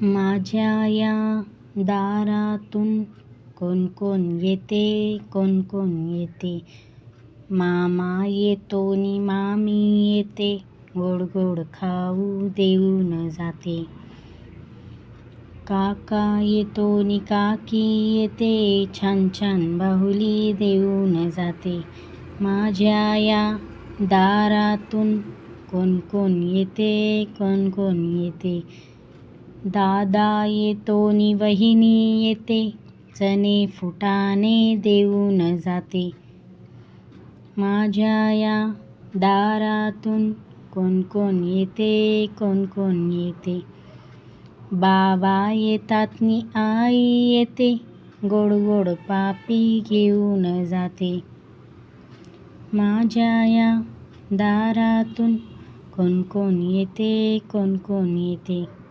माझ्या या दारातून कोण कोण येते, कोण कोण येते. मामा येतो नि मामी येते, गोड गोड खाऊ देऊन जाते. काका येतो नि काकी येते, छान छान बाहुली देऊन जाते. माझ्या या दारातून कोण कोण येते, कोण कोण येते. दादा येतो नि वहिनी येते, चणे फुटाणे देऊन जाते. माझ्या या दारातून कोण कोण येते, कोण कोण येते. बाबा येतात नि आई येते, गोड गोड पापी घेऊन जाते. माझ्या या दारातून कोण कोण येते, कोण कोण येते.